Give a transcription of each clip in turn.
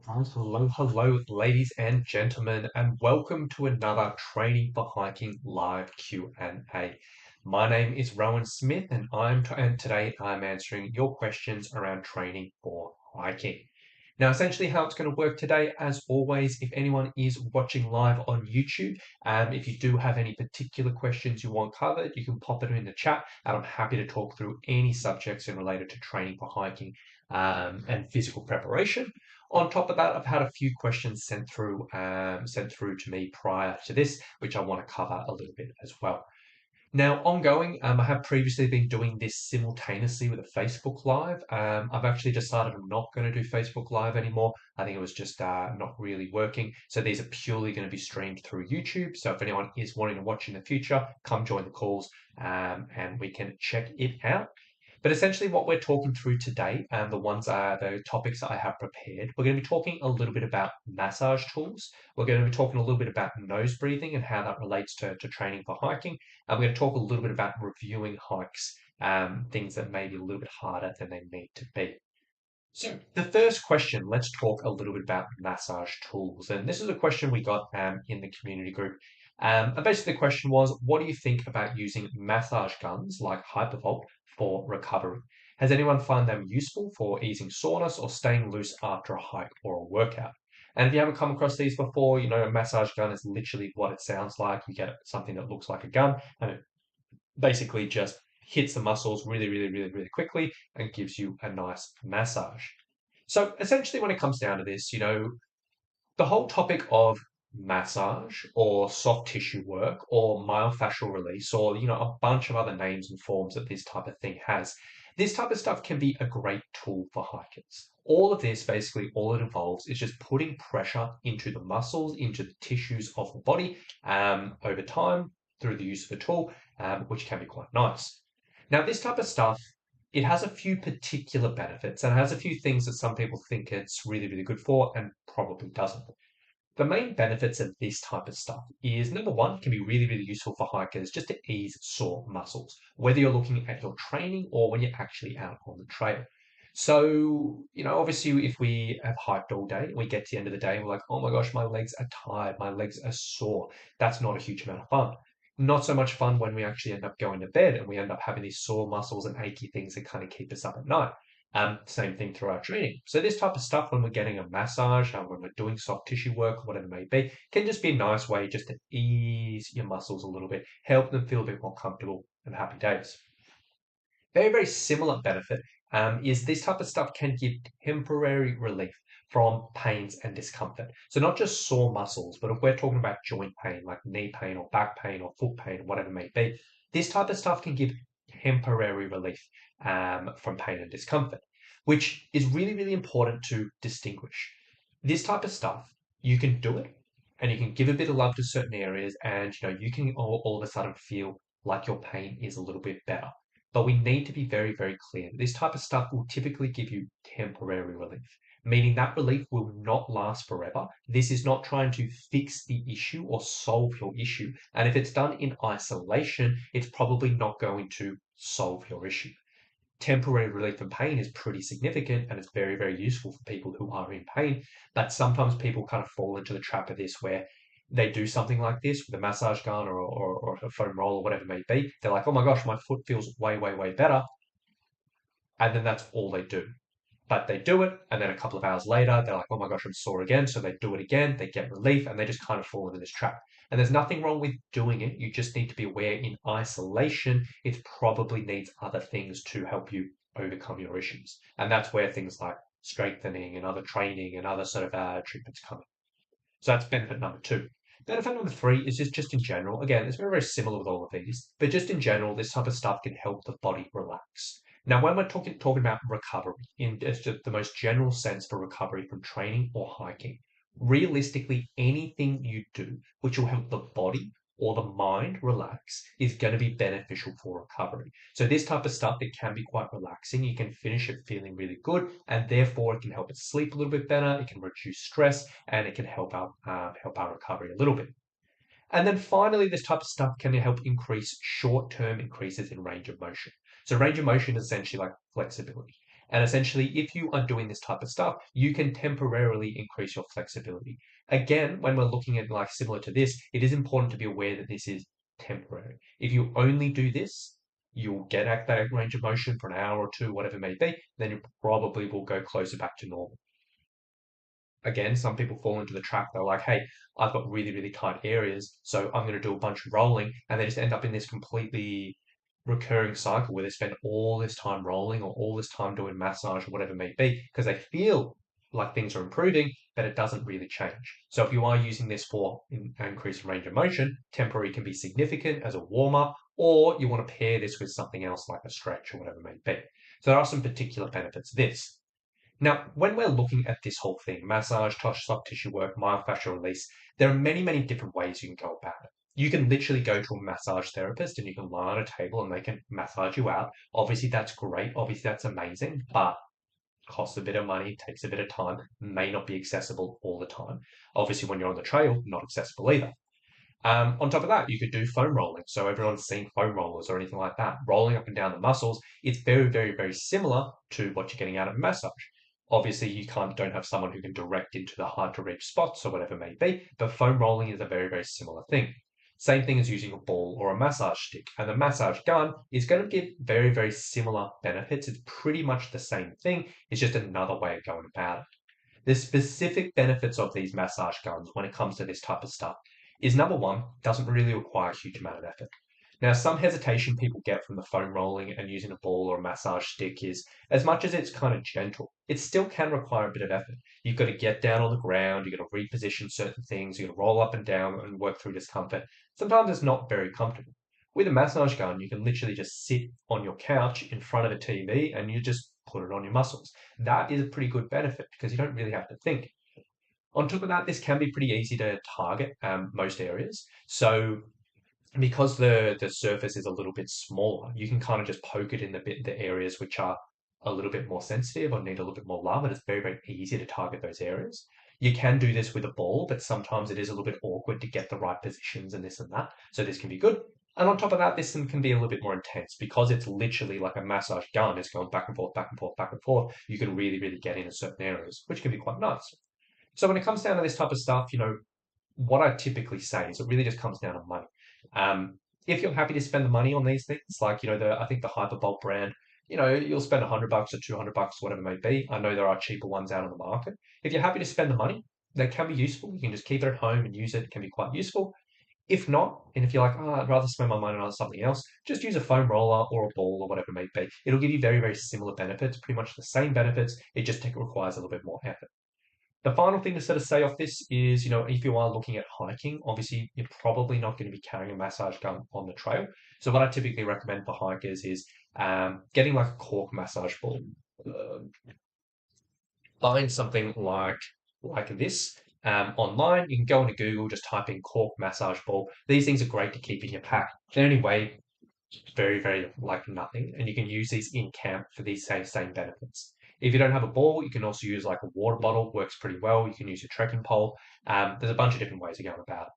Hello, ladies and gentlemen, and welcome to another Training for Hiking live Q&A. My name is Rowan Smith, and today I'm answering your questions around training for hiking. Now, essentially, how it's going to work today, as always, if anyone is watching live on YouTube, if you do have any particular questions you want covered, you can pop it in the chat, and I'm happy to talk through any subjects in related to training for hiking and physical preparation. On top of that, I've had a few questions sent through to me prior to this, which I want to cover a little bit as well. Now, ongoing, I have previously been doing this simultaneously with a Facebook Live. I've actually decided I'm not going to do Facebook Live anymore. I think it was just not really working. So these are purely going to be streamed through YouTube. So if anyone is wanting to watch in the future, come join the calls and we can check it out. But essentially, what we're talking through today, and the topics that I have prepared, we're going to be talking a little bit about massage tools. We're going to be talking a little bit about nose breathing and how that relates to training for hiking. And we're going to talk a little bit about reviewing hikes, things that may be a little bit harder than they need to be. So the first question, let's talk a little bit about massage tools. And this is a question we got in the community group. And basically the question was, what do you think about using massage guns like Hypervolt for recovery? Has anyone found them useful for easing soreness or staying loose after a hike or a workout? And if you haven't come across these before, a massage gun is literally what it sounds like. You get something that looks like a gun and it basically just hits the muscles really, really, really, really quickly and gives you a nice massage. So essentially, when it comes down to this, the whole topic of massage or soft tissue work or myofascial release or, a bunch of other names and forms that this type of thing has, this type of stuff can be a great tool for hikers. All of this, basically, all it involves is just putting pressure into the muscles, into the tissues of the body over time through the use of a tool, which can be quite nice. Now, this type of stuff, it has a few particular benefits and it has a few things that some people think it's really, really good for and probably doesn't. The main benefits of this type of stuff is number one, it can be really, really useful for hikers just to ease sore muscles, whether you're looking at your training or when you're actually out on the trail. So, obviously, if we have hiked all day, we get to the end of the day, and we're like, oh my gosh, my legs are tired, my legs are sore. That's not a huge amount of fun. Not so much fun when we actually end up going to bed and we end up having these sore muscles and achy things that kind of keep us up at night. Same thing through our training. So this type of stuff, when we're getting a massage, when we're doing soft tissue work, whatever it may be, can just be a nice way just to ease your muscles a little bit, help them feel a bit more comfortable and happy days. Very, very similar benefit is this type of stuff can give temporary relief from pains and discomfort. So not just sore muscles, but if we're talking about joint pain, like knee pain or back pain or foot pain, whatever it may be, this type of stuff can give temporary relief from pain and discomfort, which is really, really important to distinguish. This type of stuff, you can do it and you can give a bit of love to certain areas and you can all of a sudden feel like your pain is a little bit better. But we need to be very, very clear. This type of stuff will typically give you temporary relief, meaning that relief will not last forever. This is not trying to fix the issue or solve your issue. And if it's done in isolation, it's probably not going to solve your issue. Temporary relief from pain is pretty significant and it's very, very useful for people who are in pain. But sometimes people kind of fall into the trap of this where they do something like this with a massage gun or a foam roll or whatever it may be. They're like, oh my gosh, my foot feels way, way, way better. And then that's all they do. But they do it, and then a couple of hours later, they're like, oh my gosh, I'm sore again. So they do it again, they get relief, and they just kind of fall into this trap. And there's nothing wrong with doing it. You just need to be aware in isolation, it probably needs other things to help you overcome your issues. And that's where things like strengthening and other training and other sort of treatments come in. So that's benefit number two. Benefit number three is just in general. Again, it's very, very similar with all of these, but just in general, this type of stuff can help the body relax. Now, when we're talking about recovery in just the most general sense for recovery from training or hiking, realistically, anything you do which will help the body or the mind relax is going to be beneficial for recovery. So this type of stuff, it can be quite relaxing. You can finish it feeling really good, and therefore it can help us sleep a little bit better. It can reduce stress, and it can help our recovery a little bit. And then finally, this type of stuff can help increase short-term increases in range of motion. So range of motion is essentially like flexibility. And essentially, if you are doing this type of stuff, you can temporarily increase your flexibility. Again, when we're looking at like similar to this, it is important to be aware that this is temporary. If you only do this, you'll get at that range of motion for an hour or two, whatever it may be, then you probably will go closer back to normal. Again, some people fall into the trap. They're like, hey, I've got really, really tight areas, so I'm going to do a bunch of rolling. And they just end up in this completely recurring cycle where they spend all this time rolling or all this time doing massage or whatever it may be because they feel like things are improving, but it doesn't really change. So if you are using this for increased range of motion, temporary can be significant as a warm up, or you want to pair this with something else like a stretch or whatever it may be. So there are some particular benefits of this. Now, when we're looking at this whole thing, massage, soft tissue work, myofascial release, there are many, many different ways you can go about it. You can literally go to a massage therapist and you can lie on a table and they can massage you out. Obviously, that's great. Obviously, that's amazing, but costs a bit of money, takes a bit of time, may not be accessible all the time. Obviously, when you're on the trail, not accessible either. On top of that, you could do foam rolling. So everyone's seen foam rollers or anything like that, rolling up and down the muscles. It's very, very, very similar to what you're getting out of massage. Obviously, you don't have someone who can direct into the hard to reach spots or whatever it may be, but foam rolling is a very, very similar thing. Same thing as using a ball or a massage stick. And the massage gun is going to give very, very similar benefits. It's pretty much the same thing. It's just another way of going about it. The specific benefits of these massage guns when it comes to this type of stuff is number one, doesn't really require a huge amount of effort. Now, some hesitation people get from the foam rolling and using a ball or a massage stick is as much as it's kind of gentle, it still can require a bit of effort. You've got to get down on the ground, you've got to reposition certain things, you've got to roll up and down and work through discomfort. Sometimes it's not very comfortable. With a massage gun, you can literally just sit on your couch in front of a TV and you just put it on your muscles. That is a pretty good benefit because you don't really have to think. On top of that, this can be pretty easy to target most areas. So because the surface is a little bit smaller, you can kind of just poke it in the areas which are a little bit more sensitive or need a little bit more love, and it's very, very easy to target those areas. You can do this with a ball, but sometimes it is a little bit awkward to get the right positions and this and that. So this can be good. And on top of that, this can be a little bit more intense because it's literally like a massage gun. It's going back and forth, back and forth, back and forth. You can really, really get into certain areas, which can be quite nice. So when it comes down to this type of stuff, what I typically say is it really just comes down to money. If you're happy to spend the money on these things, like, I think the Hyperbolt brand, you'll spend $100 or $200, whatever it may be. I know there are cheaper ones out on the market. If you're happy to spend the money, they can be useful. You can just keep it at home and use it. It can be quite useful. If not, and if you're like, oh, I'd rather spend my money on something else, just use a foam roller or a ball or whatever it may be. It'll give you very, very similar benefits, pretty much the same benefits. It just requires a little bit more effort. The final thing to sort of say off this is, if you are looking at hiking, obviously you're probably not going to be carrying a massage gun on the trail. So what I typically recommend for hikers is getting like a cork massage ball. Uh, Find something like this online. You can go into Google, just type in cork massage ball. These things are great to keep in your pack. They only weigh very, very like nothing, and you can use these in camp for these same benefits. If you don't have a ball, you can also use like a water bottle, works pretty well. You can use your trekking pole. There's a bunch of different ways of going about it.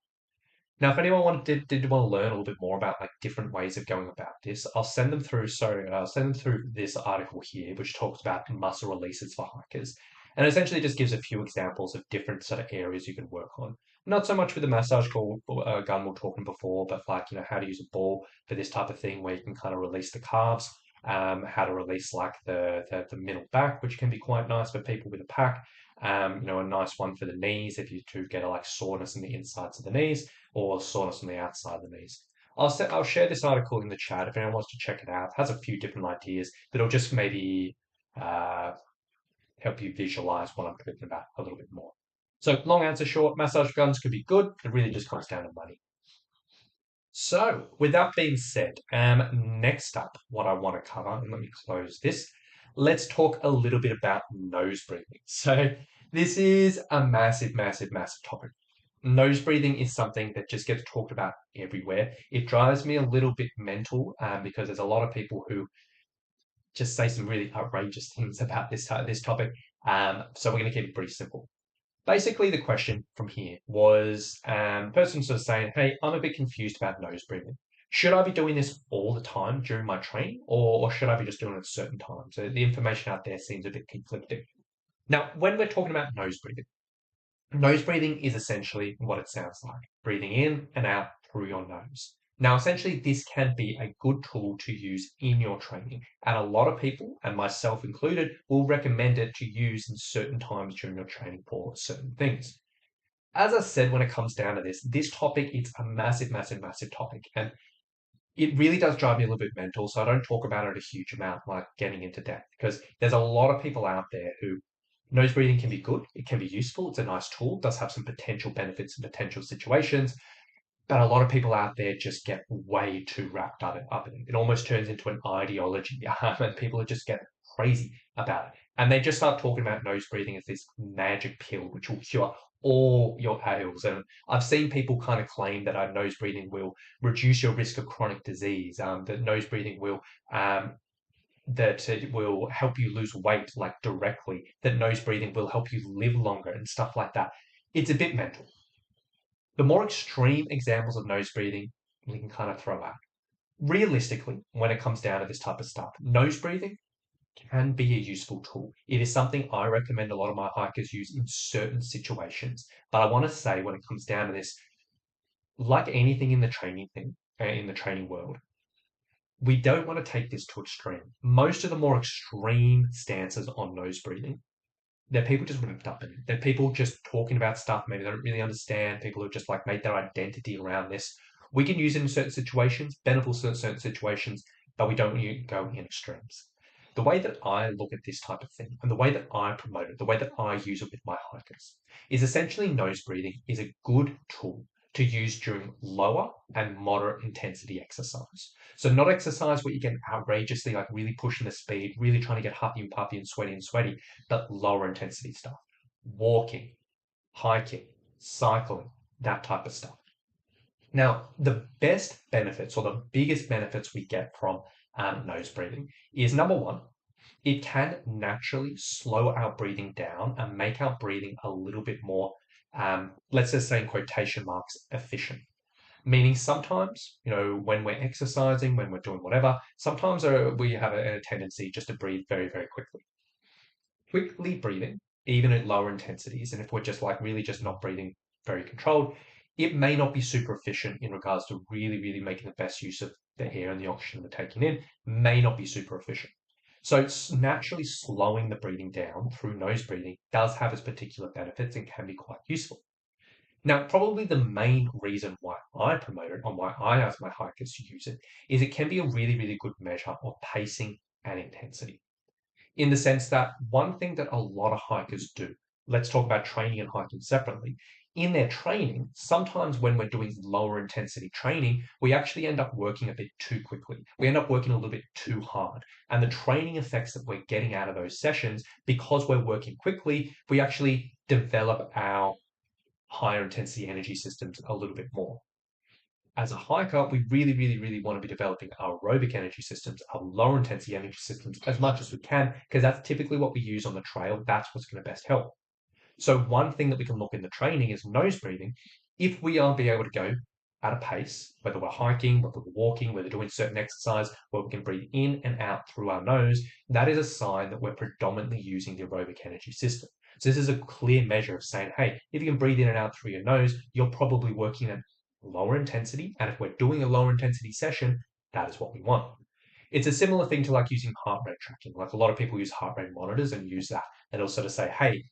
Now, if anyone did want to learn a little bit more about like different ways of going about this, I'll send them through. Sorry, I'll send them through this article here, which talks about muscle releases for hikers, and essentially just gives a few examples of different sort of areas you can work on. Not so much with the massage gun we were talking before, but like how to use a ball for this type of thing, where you can kind of release the calves, how to release like the middle back, which can be quite nice for people with a pack. A nice one for the knees if you do get a like soreness in the insides of the knees or soreness on the outside of the knees. I'll share this article in the chat if anyone wants to check it out. It has a few different ideas, but it'll just maybe uh, help you visualize what I'm talking about a little bit more. So long answer short, massage guns could be good. It really just comes down to money. So with that being said, next up, what I want to cover, and let me close this. Let's talk a little bit about nose breathing. So this is a massive, massive, massive topic. Nose breathing is something that just gets talked about everywhere. It drives me a little bit mental because there's a lot of people who just say some really outrageous things about this topic. So we're going to keep it pretty simple. Basically, the question from here was person sort of saying, hey, I'm a bit confused about nose breathing. Should I be doing this all the time during my training, or should I be just doing it at certain times? So the information out there seems a bit conflicting. Now, when we're talking about nose breathing is essentially what it sounds like, breathing in and out through your nose. Now, essentially, this can be a good tool to use in your training, and a lot of people, and myself included, will recommend it to use in certain times during your training for certain things. As I said, when it comes down to this topic, it's a massive, massive, massive topic, and it really does drive me a little bit mental. So I don't talk about it a huge amount, like getting into depth, because there's a lot of people out there who nose breathing can be good, it can be useful, it's a nice tool, does have some potential benefits and potential situations. But a lot of people out there just get way too wrapped up in it. It almost turns into an ideology, and people just get crazy about it. And they just start talking about nose breathing as this magic pill which will cure all your ails. And I've seen people kind of claim that nose breathing will reduce your risk of chronic disease, that nose breathing will that it will help you lose weight like directly, that nose breathing will help you live longer and stuff like that. It's a bit mental. The more extreme examples of nose breathing we can kind of throw out. Realistically, when it comes down to this type of stuff, nose breathing can be a useful tool. It is something I recommend a lot of my hikers use in certain situations. But I want to say when it comes down to this, like anything in the in the training world, we don't want to take this to extreme. Most of the more extreme stances on nose breathing, they're people just wrapped up in it. They're people just talking about stuff maybe they don't really understand. People who just like made their identity around this. We can use it in certain situations, benefit in certain situations, but we don't go in extremes. The way that I look at this type of thing and the way that I promote it, the way that I use it with my hikers is essentially nose breathing is a good tool to use during lower and moderate intensity exercise. So not exercise where you get outrageously like really pushing the speed, really trying to get huffy and puffy and sweaty, but lower intensity stuff. Walking, hiking, cycling, that type of stuff. Now, the best benefits or the biggest benefits we get from nose breathing is number one, it can naturally slow our breathing down and make our breathing a little bit more, let's just say in quotation marks, efficient. Meaning sometimes, when we're exercising, when we're doing whatever, sometimes we have a tendency just to breathe very, very quickly. Quickly breathing, even at lower intensities, and if we're just like really just not breathing very controlled, it may not be super efficient in regards to really, really making the best use of the air and the oxygen we're taking in, may not be super efficient. So it's naturally slowing the breathing down through nose breathing does have its particular benefits and can be quite useful. Now, probably the main reason why I promote it and why I ask my hikers to use it is it can be a really, really good measure of pacing and intensity in the sense that one thing that a lot of hikers do, let's talk about training and hiking separately. In their training, sometimes when we're doing lower intensity training, we actually end up working a bit too quickly. We end up working a little bit too hard. And the training effects that we're getting out of those sessions, because we're working quickly, we actually develop our higher intensity energy systems a little bit more. As a hiker, we really, really, really want to be developing our aerobic energy systems, our lower intensity energy systems as much as we can, because that's typically what we use on the trail. That's what's going to best help. So one thing that we can look in the training is nose breathing. If we are be able to go at a pace, whether we're hiking, whether we're walking, whether doing certain exercise, where we can breathe in and out through our nose, that is a sign that we're predominantly using the aerobic energy system. So this is a clear measure of saying, hey, if you can breathe in and out through your nose, you're probably working at lower intensity. And if we're doing a lower intensity session, that is what we want. It's a similar thing to like using heart rate tracking. Like a lot of people use heart rate monitors and use that. And it'll sort of say, hey,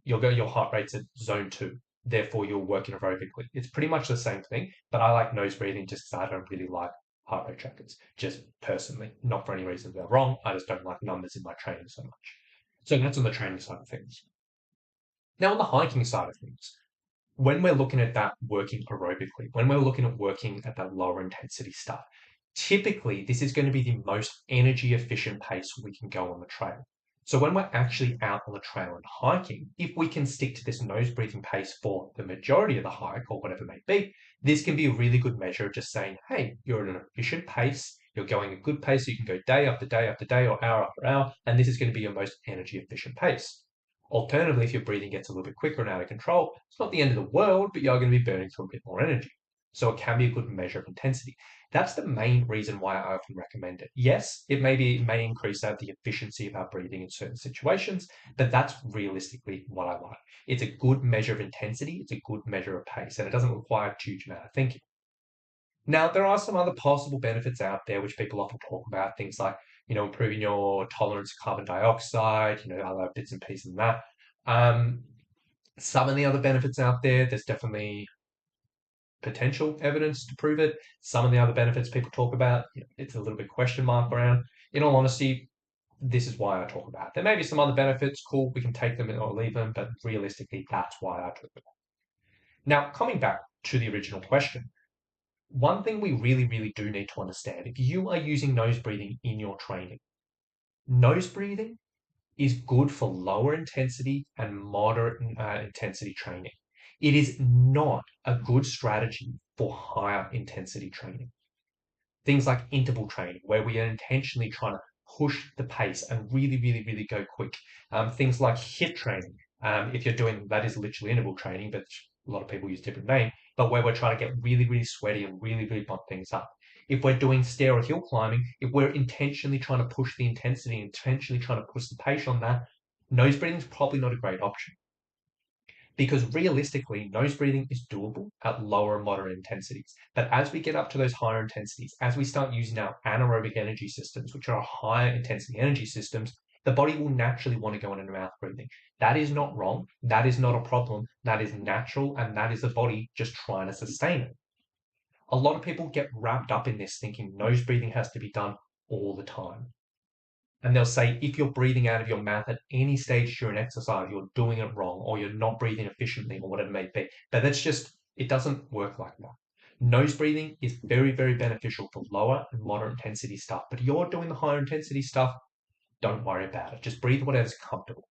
your heart rate's at zone two, therefore you're working aerobically. It's pretty much the same thing, but I like nose breathing just because I don't really like heart rate trackers, just personally, not for any reason they're wrong. I just don't like numbers in my training so much. So that's on the training side of things. Now on the hiking side of things, when we're looking at that working aerobically, when we're looking at working at that lower intensity stuff, typically this is going to be the most energy efficient pace we can go on the trail. So when we're actually out on the trail and hiking, if we can stick to this nose breathing pace for the majority of the hike or whatever it may be, this can be a really good measure of just saying, hey, you're at an efficient pace, you're going a good pace, so you can go day after day after day or hour after hour, and this is going to be your most energy efficient pace. Alternatively, if your breathing gets a little bit quicker and out of control, it's not the end of the world, but you're going to be burning through a bit more energy. So it can be a good measure of intensity. That's the main reason why I often recommend it. Yes, it may increase the efficiency of our breathing in certain situations, but that's realistically what I like. It's a good measure of intensity, it's a good measure of pace, and it doesn't require a huge amount of thinking. Now, there are some other possible benefits out there which people often talk about, things like, improving your tolerance to carbon dioxide, other bits and pieces of that. Um, some of the other benefits out there, there's definitely potential evidence to prove it. Some of the other benefits people talk about, it's a little bit question mark around. In all honesty, this is why I talk about it. There may be some other benefits, cool, we can take them or leave them, but realistically, that's why I talk about it. Now, coming back to the original question, one thing we really, really do need to understand, if you are using nose breathing in your training, nose breathing is good for lower intensity and moderate intensity training. It is not a good strategy for higher intensity training. Things like interval training, where we are intentionally trying to push the pace and really, really, really go quick. Things like HIIT training, if you're doing that is literally interval training, but a lot of people use different name, but where we're trying to get really, really sweaty and really, really bump things up. If we're doing stair or hill climbing, if we're intentionally trying to push the intensity, intentionally trying to push the pace on that, nose breathing is probably not a great option. Because realistically, nose breathing is doable at lower and moderate intensities. But as we get up to those higher intensities, as we start using our anaerobic energy systems, which are higher intensity energy systems, the body will naturally want to go into mouth breathing. That is not wrong. That is not a problem. That is natural. And that is the body just trying to sustain it. A lot of people get wrapped up in this thinking nose breathing has to be done all the time. And they'll say if you're breathing out of your mouth at any stage during exercise, you're doing it wrong or you're not breathing efficiently or whatever it may be. But that's just, it doesn't work like that. Nose breathing is very, very beneficial for lower and moderate intensity stuff. But if you're doing the higher intensity stuff, don't worry about it. Just breathe whatever's comfortable.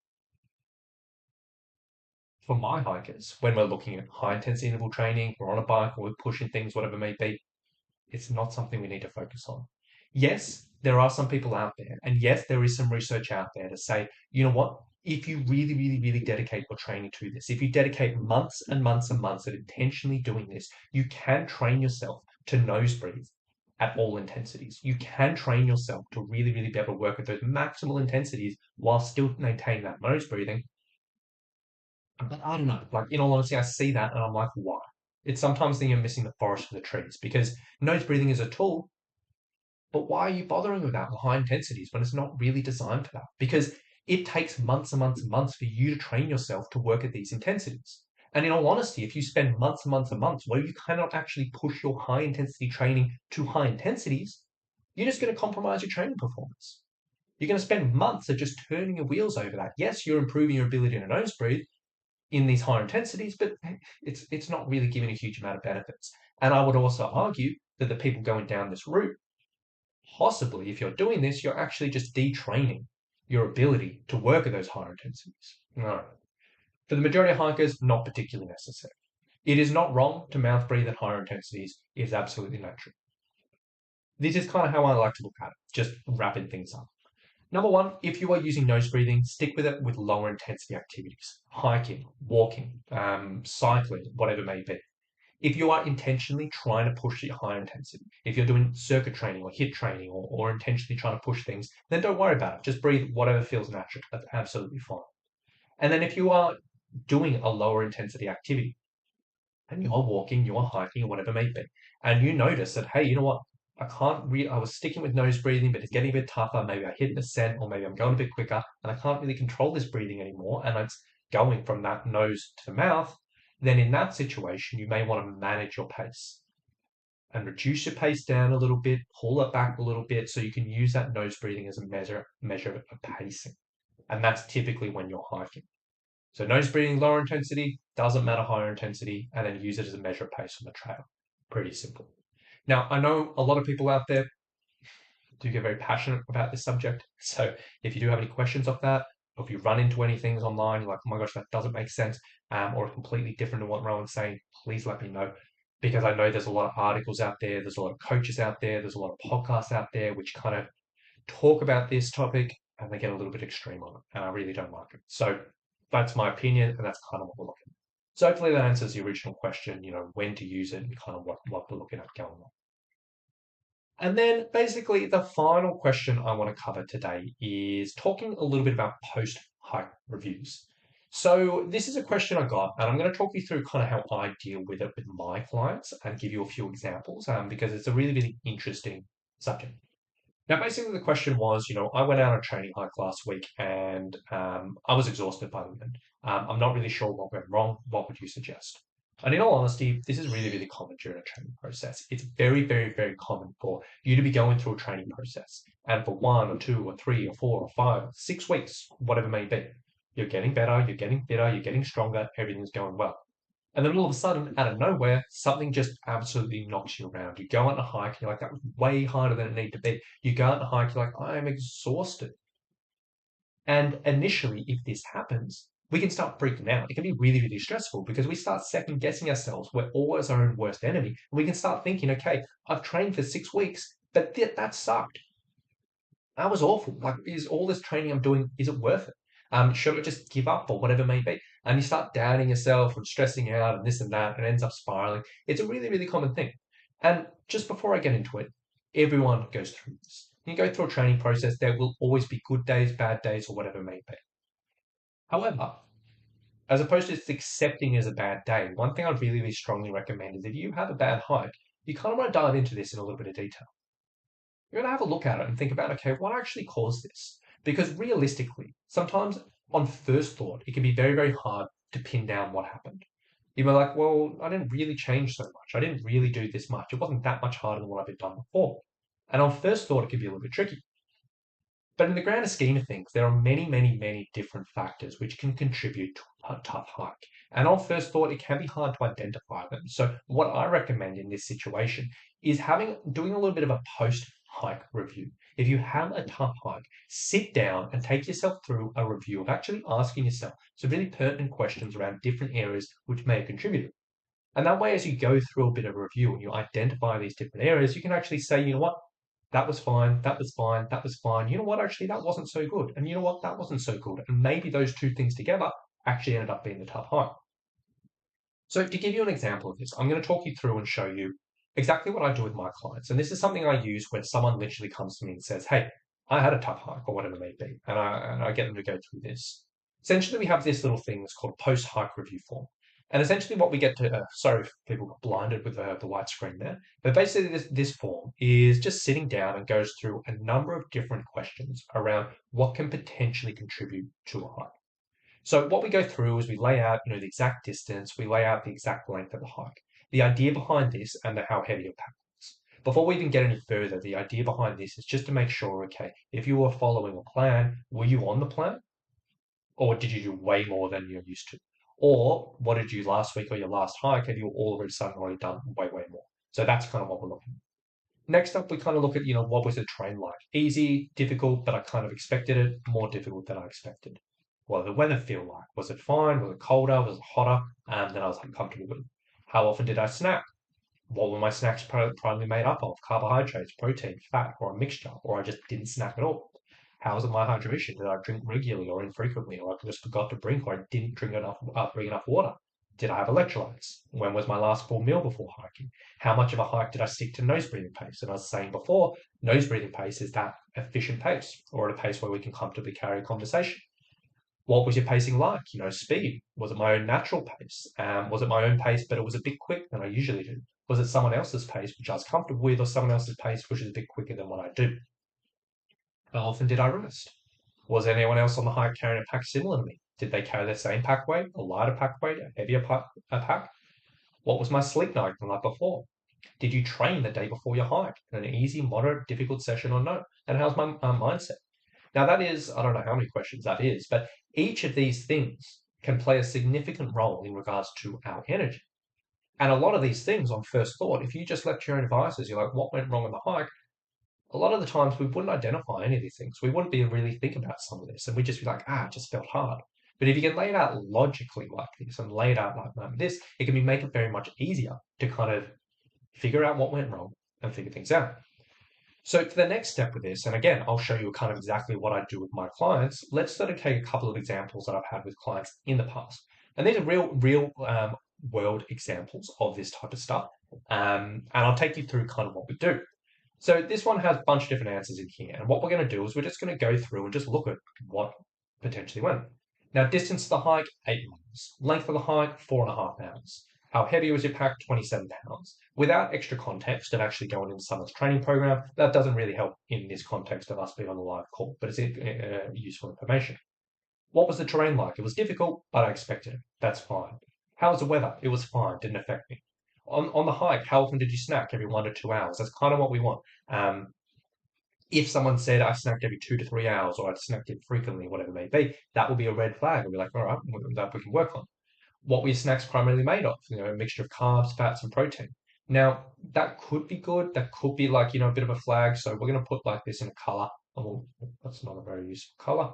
For my hikers, when we're looking at high intensity interval training, we're on a bike or we're pushing things, whatever it may be, it's not something we need to focus on. Yes, there are some people out there, and yes, there is some research out there to say, you know what? If you really, really, really dedicate your training to this, if you dedicate months and months and months at intentionally doing this, you can train yourself to nose breathe at all intensities. You can train yourself to really, really be able to work at those maximal intensities while still maintaining that nose breathing. But I don't know. Like, in all honesty, I see that and I'm like, why? It's sometimes then you're missing the forest for the trees because nose breathing is a tool, but why are you bothering with that in high intensities when it's not really designed for that? Because it takes months and months and months for you to train yourself to work at these intensities. And in all honesty, if you spend months and months and months where you cannot actually push your high intensity training to high intensities, you're just going to compromise your training performance. You're going to spend months of just turning your wheels over that. Yes, you're improving your ability to nose breathe in these higher intensities, but it's not really giving a huge amount of benefits. And I would also argue that the people going down this route, possibly, if you're doing this, you're actually just detraining your ability to work at those higher intensities. All right. For the majority of hikers, not particularly necessary. It is not wrong to mouth breathe at higher intensities. It is absolutely natural. This is kind of how I like to look at it, just wrapping things up. Number one, if you are using nose breathing, stick with it with lower intensity activities, hiking, walking, cycling, whatever it may be. If you are intentionally trying to push it high intensity, if you're doing circuit training or HIIT training or intentionally trying to push things, then don't worry about it. Just breathe whatever feels natural. That's absolutely fine. And then if you are doing a lower intensity activity and you're walking, you're hiking, or whatever it may be, and you notice that, hey, you know what? I was sticking with nose breathing, but it's getting a bit tougher. Maybe I hit an ascent or maybe I'm going a bit quicker and I can't really control this breathing anymore. And it's going from that nose to the mouth. Then in that situation, you may want to manage your pace and reduce your pace down a little bit, pull it back a little bit so you can use that nose breathing as a measure of pacing. And that's typically when you're hiking. So nose breathing, lower intensity, doesn't matter higher intensity, and then use it as a measure of pace on the trail. Pretty simple. Now, I know a lot of people out there do get very passionate about this subject. So if you do have any questions of that, or if you run into any things online, you're like, oh my gosh, that doesn't make sense, or completely different to what Rowan's saying, please let me know. Because I know there's a lot of articles out there, there's a lot of coaches out there, there's a lot of podcasts out there which kind of talk about this topic and they get a little bit extreme on it. And I really don't like it. So that's my opinion, and that's kind of what we're looking at. So hopefully that answers the original question, when to use it and kind of what we're looking at going on. And then basically the final question I want to cover today is talking a little bit about post-hike reviews. So this is a question I got, and I'm going to talk you through kind of how I deal with it with my clients and give you a few examples because it's a really, really interesting subject. Now, basically, the question was, I went out on a training hike last week and I was exhausted by the end. I'm not really sure what went wrong. What would you suggest? And in all honesty, this is really, really common during a training process. It's very, very, very common for you to be going through a training process. And for 1 or 2 or 3 or 4 or 5 or 6 weeks, whatever it may be, you're getting better, you're getting fitter, you're getting stronger, everything's going well. And then all of a sudden, out of nowhere, something just absolutely knocks you around. You go on a hike, and you're like, that was way harder than it needed to be. You go on a hike, you're like, I am exhausted. And initially, if this happens, we can start freaking out. It can be really, really stressful because we start second guessing ourselves. We're always our own worst enemy. And we can start thinking, okay, I've trained for 6 weeks, but that sucked. That was awful. Like, is all this training I'm doing, is it worth it? Should I just give up or whatever it may be? And you start doubting yourself and stressing out and this and that, and it ends up spiraling. It's a really, really common thing. And just before I get into it, everyone goes through this. You go through a training process, there will always be good days, bad days, or whatever it may be. However, as opposed to just accepting it as a bad day, one thing I'd really, really strongly recommend is if you have a bad hike, you kind of want to dive into this in a little bit of detail. You're going to have a look at it and think about, okay, what actually caused this? Because realistically, sometimes on first thought, it can be very, very hard to pin down what happened. You were like, well, I didn't really change so much. I didn't really do this much. It wasn't that much harder than what I've been done before. And on first thought, it can be a little bit tricky. But in the grander scheme of things, there are many, many, many different factors which can contribute to a tough hike. And on first thought, it can be hard to identify them. So what I recommend in this situation is doing a little bit of a post-hike review. If you have a tough hike, sit down and take yourself through a review of actually asking yourself some really pertinent questions around different areas which may have contributed. And that way, as you go through a bit of a review and you identify these different areas, you can actually say, you know what, that was fine, that was fine, that was fine. You know what, actually, that wasn't so good. And you know what, that wasn't so good. And maybe those two things together actually ended up being the tough hike. So to give you an example of this, I'm going to talk you through and show you exactly what I do with my clients. And this is something I use when someone literally comes to me and says, hey, I had a tough hike or whatever it may be. And I get them to go through this. Essentially, we have this little thing that's called post-hike review form. And essentially what we get to, sorry if people got blinded with the white screen there, but basically this form is just sitting down and goes through a number of different questions around what can potentially contribute to a hike. So what we go through is we lay out, the exact distance, we lay out the exact length of the hike. The idea behind this and how heavy your pack is. Before we even get any further, the idea behind this is just to make sure, okay, if you were following a plan, were you on the plan? Or did you do way more than you're used to? Or what did you last week or your last hike? Have you all of a sudden already done way, way more? So that's kind of what we're looking at. Next up, we kind of look at, what was the train like? Easy, difficult, but I kind of expected it, more difficult than I expected. What did the weather feel like? Was it fine? Was it colder? Was it hotter? Than I was comfortable with. How often did I snack? What were my snacks primarily made up of? Carbohydrates, protein, fat, or a mixture, or I just didn't snack at all. How was it my hydration? Did I drink regularly or infrequently, or I just forgot to drink, or I didn't bring enough water? Did I have electrolytes? When was my last full meal before hiking? How much of a hike did I stick to nose breathing pace? And I was saying before, nose breathing pace is that efficient pace, or at a pace where we can comfortably carry a conversation. What was your pacing like? Speed. Was it my own natural pace? Was it my own pace, but it was a bit quick than I usually do? Was it someone else's pace, which I was comfortable with, or someone else's pace, which is a bit quicker than what I do? How often did I rest? Was anyone else on the hike carrying a pack similar to me? Did they carry the same pack weight, a lighter pack weight, a heavier pack? What was my sleep night the night before? Did you train the day before your hike? An easy, moderate, difficult session or no? And how's my mindset? Now, that is, I don't know how many questions that is, but each of these things can play a significant role in regards to our energy. And a lot of these things, on first thought, if you just left your own devices, you're like, what went wrong on the hike? A lot of the times we wouldn't identify any of these things. We wouldn't be really think about some of this, and we'd just be like, it just felt hard. But if you can lay it out logically like this and lay it out like this, it can make it very much easier to kind of figure out what went wrong and figure things out. So for the next step with this, and again, I'll show you kind of exactly what I do with my clients. Let's sort of take a couple of examples that I've had with clients in the past. And these are real world examples of this type of stuff. And I'll take you through kind of what we do. So this one has a bunch of different answers in here. And what we're going to do is we're just going to go through and just look at what potentially went. Now, distance of the hike, 8 miles. Length of the hike, 4.5 hours. How heavy was your pack? 27 pounds. Without extra context of actually going into someone's training program, that doesn't really help in this context of us being on the live call, but it's useful information. What was the terrain like? It was difficult, but I expected it. That's fine. How was the weather? It was fine. Didn't affect me. On the hike, how often did you snack? Every 1 to 2 hours. That's kind of what we want. If someone said I snacked every 2 to 3 hours or I snacked infrequently, whatever it may be, that would be a red flag. We'll be like, all right, that we can work on. What were your snacks primarily made of? A mixture of carbs, fats, and protein. Now, that could be good. That could be like, a bit of a flag. So we're going to put like this in a color. That's not a very useful color.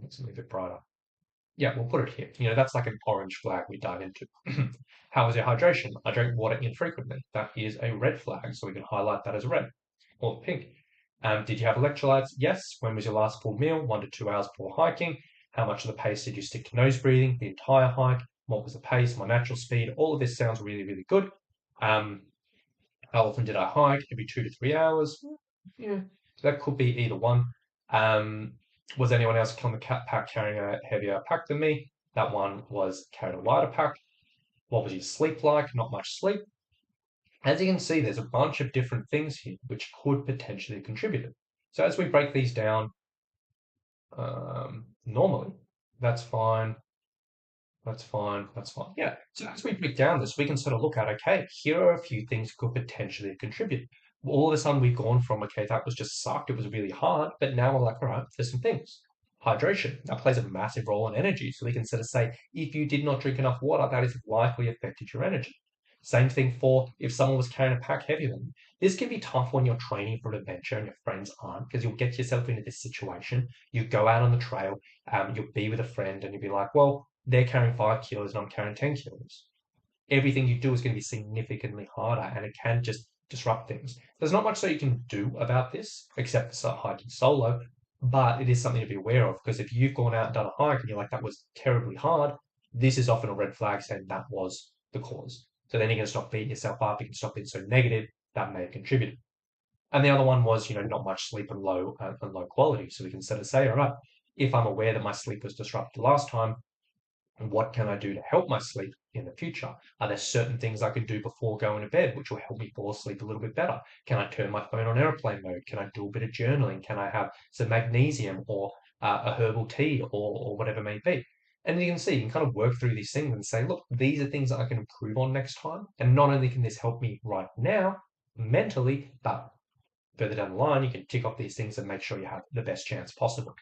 Make something a bit brighter. Yeah, we'll put it here. That's like an orange flag we dive into. How is your hydration? I drink water infrequently. That is a red flag, so we can highlight that as red or pink. Did you have electrolytes? Yes. When was your last full meal? 1 to 2 hours before hiking. How much of the pace did you stick to nose breathing the entire hike? What was the pace? My natural speed? All of this sounds really, really good. Um, how often did I hike? Every 2 to 3 hours. Yeah, that could be either one. Um, was anyone else on the pack carrying a heavier pack than me? That one was carried a lighter pack. What was your sleep like? Not much sleep. As you can see, there's a bunch of different things here which could potentially have contributed. So as we break these down, normally, that's fine. That's fine. That's fine. Yeah. So as we break down this, we can sort of look at, okay, here are a few things could potentially contribute. All of a sudden, we've gone from, okay, that was just sucked. It was really hard. But now we're like, all right, there's some things. Hydration, that plays a massive role in energy. So we can sort of say, if you did not drink enough water, that has likely affected your energy. Same thing for if someone was carrying a pack heavier than you. This can be tough when you're training for an adventure and your friends aren't, because you'll get yourself into this situation. You go out on the trail, you'll be with a friend, and you'll be like, well, they're carrying 5 kilos and I'm carrying 10 kilos. Everything you do is going to be significantly harder and it can just disrupt things. There's not much that you can do about this except for hiking solo, but it is something to be aware of because if you've gone out and done a hike and you're like, that was terribly hard, this is often a red flag saying that was the cause. So then you can stop beating yourself up. You can stop being so negative. That may have contributed. And the other one was, not much sleep and low quality. So we can sort of say, all right, if I'm aware that my sleep was disrupted last time, what can I do to help my sleep in the future? Are there certain things I can do before going to bed which will help me fall asleep a little bit better? Can I turn my phone on airplane mode? Can I do a bit of journaling? Can I have some magnesium or a herbal tea or whatever it may be? And you can see, you can kind of work through these things and say, look, these are things that I can improve on next time. And not only can this help me right now mentally, but further down the line, you can tick off these things and make sure you have the best chance possible.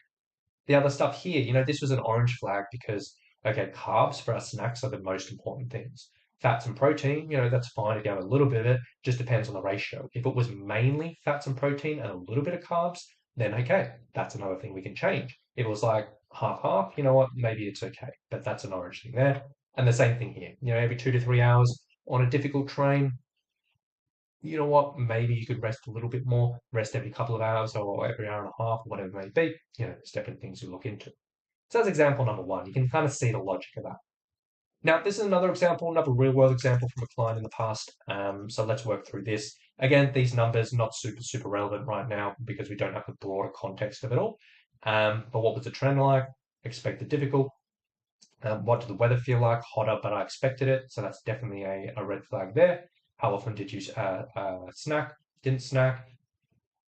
The other stuff here, this was an orange flag because, okay, carbs for our snacks are the most important things. Fats and protein, that's fine if you have a little bit of it, just depends on the ratio. If it was mainly fats and protein and a little bit of carbs, then okay, that's another thing we can change. If it was like half half, you know what, maybe it's okay, but that's an orange thing there. And the same thing here, every 2 to 3 hours on a difficult train, you know what, maybe you could rest a little bit more, rest every couple of hours or every hour and a half, whatever it may be. There's definitely things to look into. So that's example number one. You can kind of see the logic of that. Now, this is another example, another real world example from a client in the past. So let's work through this. Again, these numbers not super, super relevant right now because we don't have the broader context of it all. But what was the trend like? Expected difficult. What did the weather feel like? Hotter, but I expected it. So that's definitely a red flag there. How often did you snack? Didn't snack.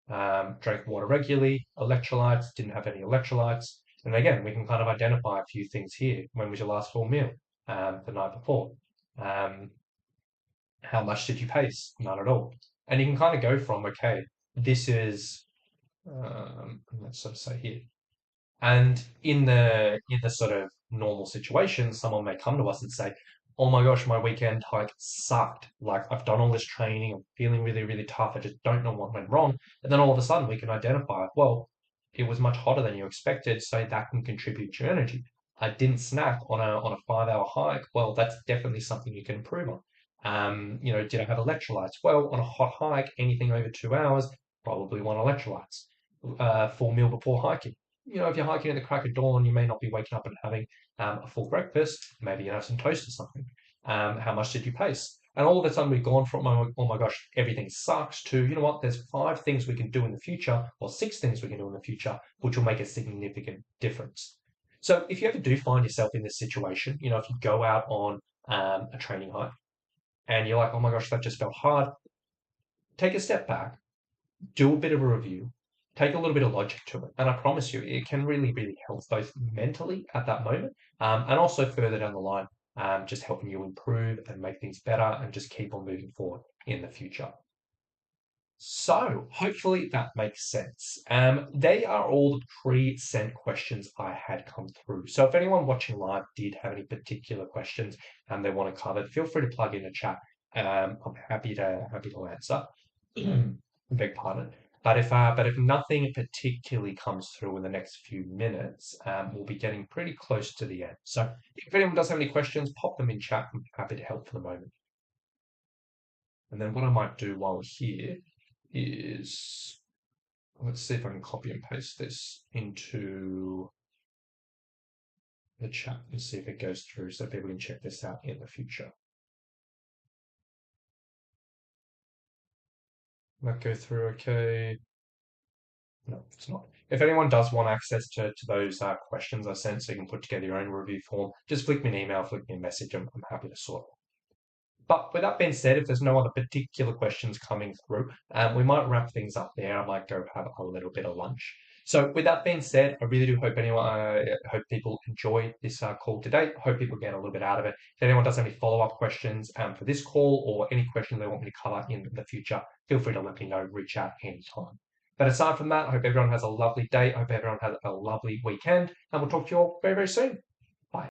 Drank water regularly. Electrolytes. Didn't have any electrolytes. And again, we can kind of identify a few things here. When was your last full meal? The night before. Um, how much did you pace? None at all. And you can kind of go from, okay, this is, let's sort of say here, and in the sort of normal situation, someone may come to us and say, "Oh my gosh, my weekend hike sucked. Like I've done all this training, I'm feeling really, really tough. I just don't know what went wrong." And then all of a sudden we can identify, well, it was much hotter than you expected, so that can contribute to your energy. I didn't snack on a 5 hour hike. Well, that's definitely something you can improve on. Did I have electrolytes? Well, on a hot hike, anything over 2 hours, probably want electrolytes. Full meal before hiking, if you're hiking at the crack of dawn, you may not be waking up and having a full breakfast. Maybe you have some toast or something. How much did you pace? And all of a sudden we've gone from, oh my gosh, everything sucks to, you know what, there's 5 things we can do in the future, or 6 things we can do in the future, which will make a significant difference. So if you ever do find yourself in this situation, if you go out on a training hike and you're like, oh my gosh, that just felt hard, take a step back, do a bit of a review, take a little bit of logic to it. And I promise you, it can really, really help both mentally at that moment and also further down the line, just helping you improve and make things better and just keep on moving forward in the future. So hopefully that makes sense. They are all the pre-sent questions I had come through. So if anyone watching live did have any particular questions and they want to cover, feel free to plug in the chat. I'm happy to answer. Beg pardon. But if nothing particularly comes through in the next few minutes, we'll be getting pretty close to the end. So if anyone does have any questions, pop them in chat. I'm happy to help for the moment. And then what I might do while we're here is, let's see if I can copy and paste this into the chat and see if it goes through so people can check this out in the future. Might go through okay. No, it's not. If anyone does want access to those questions I sent so you can put together your own review form, just flick me an email, flick me a message. I'm happy to sort it. But with that being said, if there's no other particular questions coming through, we might wrap things up there. I might go have a little bit of lunch. So with that being said, I really do hope hope people enjoy this call today. Hope people get a little bit out of it. If anyone does have any follow-up questions for this call or any questions they want me to cover in the future, feel free to let me know. Reach out anytime. But aside from that, I hope everyone has a lovely day. I hope everyone has a lovely weekend, and we'll talk to you all very, very soon.